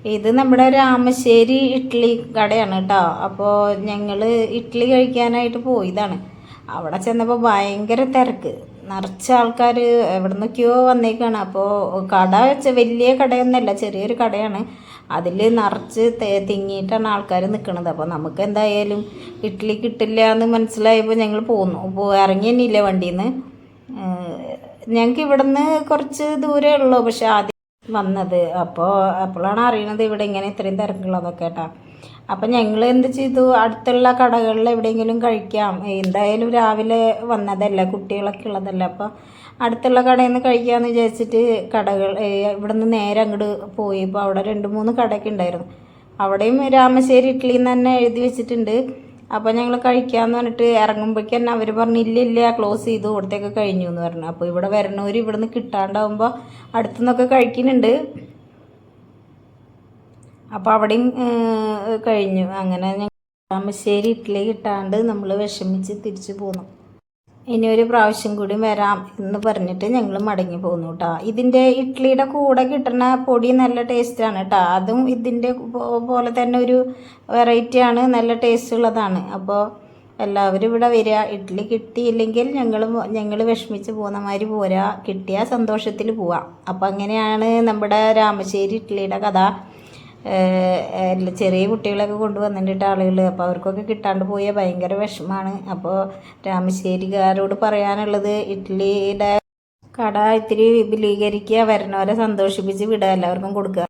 ഇത് നമ്മുടെ രാമശ്ശേരി ഇഡ്ഡലി കടയാണ് കേട്ടോ. അപ്പോൾ ഞങ്ങൾ ഇഡ്ഡലി കഴിക്കാനായിട്ട് പോയതാണ്. അവിടെ ചെന്നപ്പോൾ ഭയങ്കര തിരക്ക്, നിറച്ച ആൾക്കാർ എവിടെ നിന്നൊക്കെയോ വന്നേക്കാണ്. അപ്പോൾ കട വെച്ച വലിയ കടയൊന്നുമല്ല, ചെറിയൊരു കടയാണ്. അതിൽ നിറച്ച് തിങ്ങിയിട്ടാണ് ആൾക്കാർ നിൽക്കുന്നത്. അപ്പോൾ നമുക്ക് എന്തായാലും ഇഡ്ഡലി കിട്ടില്ല എന്ന് മനസ്സിലായപ്പോൾ ഞങ്ങൾ പോന്നു. ഇറങ്ങി തന്നെയില്ല വണ്ടിയിൽ നിന്ന്. ഞങ്ങൾക്ക് ഇവിടെ നിന്ന് കുറച്ച് ദൂരമേ ഉള്ളൂ, പക്ഷെ ആദ്യം വന്നത് അപ്പോഴാണ് അറിയണത് ഇവിടെ ഇങ്ങനെ ഇത്രയും തിരക്കുള്ളതൊക്കെ കേട്ടോ. അപ്പം ഞങ്ങൾ എന്ത് ചെയ്തു, അടുത്തുള്ള കടകളിൽ എവിടെയെങ്കിലും കഴിക്കാം, എന്തായാലും രാവിലെ വന്നതല്ല, കുട്ടികളൊക്കെ ഉള്ളതല്ല. അപ്പോൾ അടുത്തുള്ള കടയിൽ നിന്ന് കഴിക്കാമെന്ന് വിചാരിച്ചിട്ട് ഇവിടെ നിന്ന് നേരെ അങ്ങോട്ട് പോയി. ഇപ്പോൾ അവിടെ 2-3 കടയൊക്കെ ഉണ്ടായിരുന്നു. അവിടെയും രാമശ്ശേരി ഇഡ്ഡലി എന്ന് തന്നെ എഴുതി വെച്ചിട്ടുണ്ട്. അപ്പോൾ ഞങ്ങൾ കഴിക്കാമെന്ന് പറഞ്ഞിട്ട് ഇറങ്ങുമ്പോഴേക്ക് തന്നെ അവർ പറഞ്ഞു ഇല്ല ക്ലോസ് ചെയ്തു, ഇവിടത്തേക്ക് കഴിഞ്ഞു എന്ന് പറഞ്ഞു. അപ്പോൾ ഇവിടെ വരണവർ ഇവിടെ നിന്ന് കിട്ടാണ്ടാവുമ്പോൾ അടുത്തുനിന്നൊക്കെ കഴിക്കുന്നുണ്ട്. അപ്പോൾ അവിടെയും കഴിഞ്ഞു. അങ്ങനെ ഞങ്ങൾ രാമശ്ശേരി ഇഡ്ഡലി കിട്ടാണ്ട് നമ്മൾ വിഷമിച്ച് തിരിച്ചു പോന്നു. ഇനി ഒരു പ്രാവശ്യം കൂടി വരാം എന്ന് പറഞ്ഞിട്ട് ഞങ്ങൾ മടങ്ങി പോന്നു കേട്ടോ. ഇതിൻ്റെ ഇഡ്ഡലിയുടെ കൂടെ കിട്ടുന്ന പൊടി നല്ല ടേസ്റ്റാണ് കേട്ടോ. അതും ഇതിൻ്റെ പോലെ തന്നെ ഒരു വെറൈറ്റിയാണ്, നല്ല ടേസ്റ്റ് ഉള്ളതാണ്. അപ്പോൾ എല്ലാവരും ഇവിടെ വരിക. ഇഡ്ഡലി കിട്ടിയില്ലെങ്കിൽ ഞങ്ങൾ വിഷമിച്ച് പോകുന്ന മാതിരി പോരാ, കിട്ടിയ സന്തോഷത്തിൽ പോവാം. അപ്പോൾ അങ്ങനെയാണ് നമ്മുടെ രാമശ്ശേരി ഇഡ്ഡലിയുടെ കഥ. ചെറിയ കുട്ടികളൊക്കെ കൊണ്ടുവന്നിട്ട് ആളുകൾ, അപ്പോൾ അവർക്കൊക്കെ കിട്ടാണ്ട് പോയാൽ ഭയങ്കര വിഷമമാണ്. അപ്പോൾ രാമശ്ശേരിക്കാരോട് പറയാനുള്ളത്, ഇഡ്ഡലിയുടെ കട ഇത്തിരി വിപുലീകരിക്കുക, വരുന്നവരെ സന്തോഷിപ്പിച്ച് വിടുക, എല്ലാവർക്കും കൊടുക്കുക.